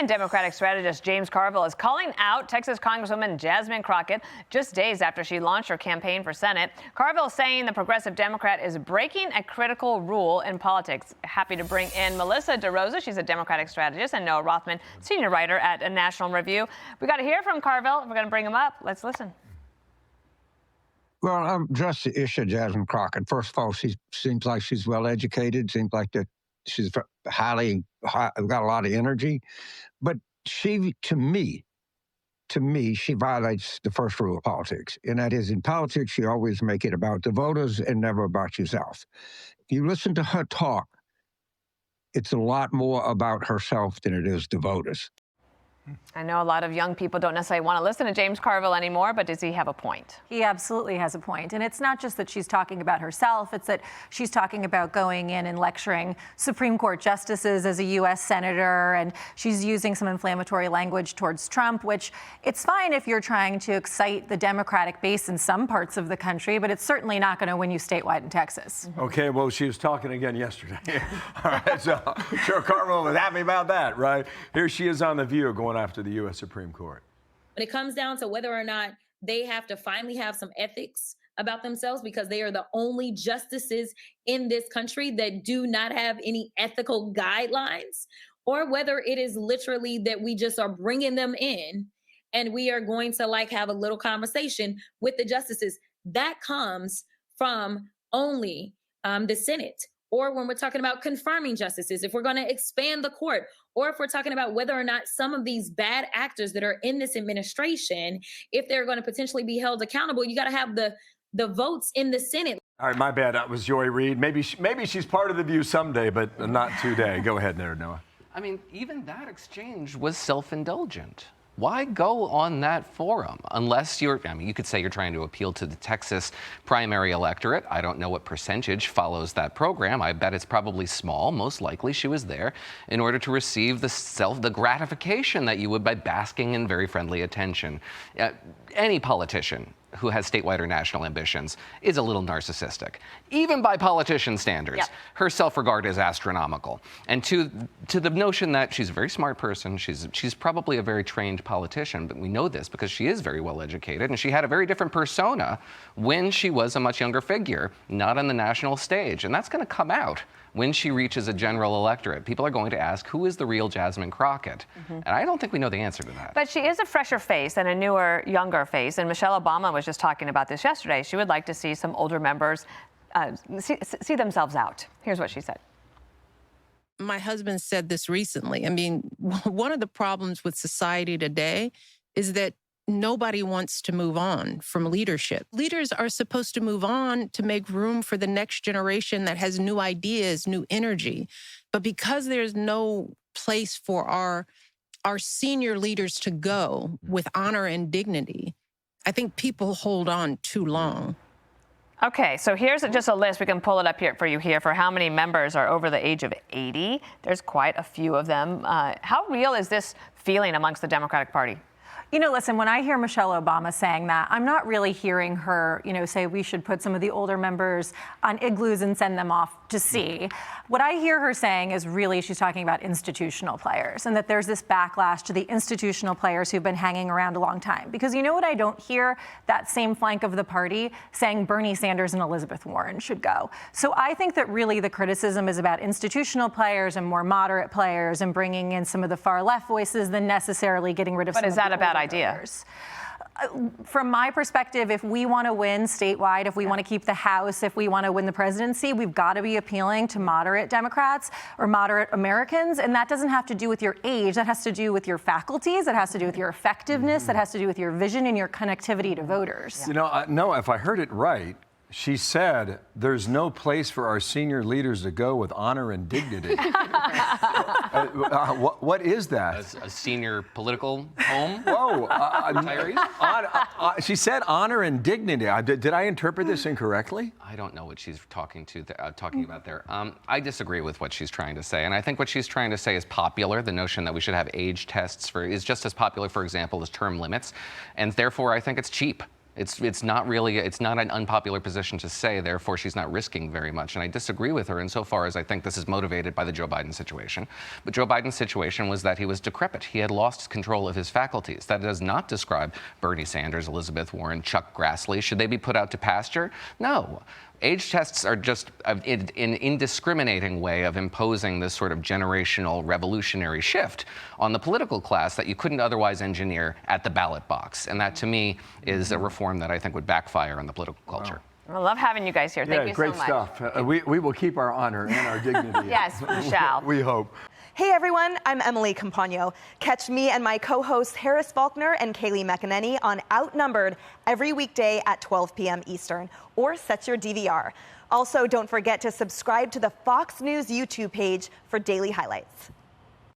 And Democratic strategist James Carville is calling out Texas Congresswoman Jasmine Crockett just days after she launched her campaign for Senate. Carville saying the progressive Democrat is breaking a critical rule in politics. Happy to bring in Melissa DeRosa. She's a Democratic strategist, and Noah Rothman, senior writer at a National Review. We got to hear from Carville. We're going to bring him up. Let's listen. Well, just the issue of Jasmine Crockett. First of all, she seems like she's well educated. Seems like that she's got a lot of energy. But to me, she violates the first rule of politics, and that is, in politics, you always make it about the voters and never about yourself. If you listen to her talk, it's a lot more about herself than it is the voters. I know a lot of young people don't necessarily want to listen to James Carville anymore, but does he have a point? He absolutely has a point. And it's not just that she's talking about herself, it's that she's talking about going in and lecturing Supreme Court justices as a U.S. senator, and she's using some inflammatory language towards Trump, which it's fine if you're trying to excite the Democratic base in some parts of the country, but it's certainly not going to win you statewide in Texas. Okay, well, she was talking again yesterday. All right, so sure, Carville was happy about that, right? Here she is on The View going after the U.S. Supreme Court. When it comes down to whether or not they have to finally have some ethics about themselves, because they are the only justices in this country that do not have any ethical guidelines, or whether it is literally that we just are bringing them in and we are going to have a little conversation with the justices, that comes from only the Senate. Or when we're talking about confirming justices, if we're going to expand the court, or if we're talking about whether or not some of these bad actors that are in this administration, if they're going to potentially be held accountable, you got to have the votes in the Senate. All right, my bad. That was Joy Reid. Maybe she's part of The View someday, but not today. Go ahead there, Noah. I mean, even that exchange was self-indulgent. Why go on that forum unless you could say you're trying to appeal to the Texas primary electorate. I don't know what percentage follows that program. I bet it's probably small. Most likely she was there in order to receive the gratification that you would by basking in very friendly attention. Any politician who has statewide or national ambitions is a little narcissistic. Even by politician standards, yep. Her self-regard is astronomical. And to the notion that she's a very smart person, she's probably a very trained politician, but we know this because she is very well educated, and she had a very different persona when she was a much younger figure, not on the national stage. And that's gonna come out when she reaches a general electorate. People are going to ask, who is the real Jasmine Crockett? Mm-hmm. And I don't think we know the answer to that. But she is a fresher face and a newer, younger face. And Michelle Obama was just talking about this yesterday. She would like to see some older members see themselves out. Here's what she said. My husband said this recently. I mean, one of the problems with society today is that nobody wants to move on from leadership. Leaders are supposed to move on to make room for the next generation that has new ideas, new energy. But because there's no place for our senior leaders to go with honor and dignity, I think people hold on too long. Okay, so here's just a list. We can pull it up here for you here for how many members are over the age of 80. There's quite a few of them. How real is this feeling amongst the Democratic Party? You know, listen, when I hear Michelle Obama saying that, I'm not really hearing her, say we should put some of the older members on igloos and send them off to sea. What I hear her saying is really she's talking about institutional players, and that there's this backlash to the institutional players who've been hanging around a long time. Because you know what I don't hear? That same flank of the party saying Bernie Sanders and Elizabeth Warren should go. So I think that really the criticism is about institutional players and more moderate players and bringing in some of the far left voices than necessarily getting rid of some of the But is that a bad idea? From my perspective, if we want to win statewide, if we want to keep the House, if we want to win the presidency, we've got to be appealing to moderate Democrats or moderate Americans. And that doesn't have to do with your age. That has to do with your faculties. That has to do with your effectiveness. That has to do with your vision and your connectivity to voters. You know, Noah, if I heard it right, she said there's no place for our senior leaders to go with honor and dignity. What is that? A senior political home? Whoa. Retirees? She said honor and dignity. Did I interpret this incorrectly? I don't know what she's talking about there. I disagree with what she's trying to say. And I think what she's trying to say is popular. The notion that we should have age tests is just as popular, for example, as term limits. And therefore, I think it's cheap. It's not an unpopular position to say, therefore she's not risking very much. And I disagree with her insofar as I think this is motivated by the Joe Biden situation. But Joe Biden's situation was that he was decrepit. He had lost control of his faculties. That does not describe Bernie Sanders, Elizabeth Warren, Chuck Grassley. Should they be put out to pasture? No. Age tests are just an indiscriminating way of imposing this sort of generational revolutionary shift on the political class that you couldn't otherwise engineer at the ballot box. And that, to me, is a reform that I think would backfire on the political culture. I love having you guys here. Thank you so much. Great stuff. We will keep our honor and our dignity. Yes, we shall. We hope. Hey everyone, I'm Emily Campagno. Catch me and my co-hosts Harris Faulkner and Kaylee McEnany on Outnumbered every weekday at 12 p.m. Eastern, or set your DVR. Also, don't forget to subscribe to the Fox News YouTube page for daily highlights.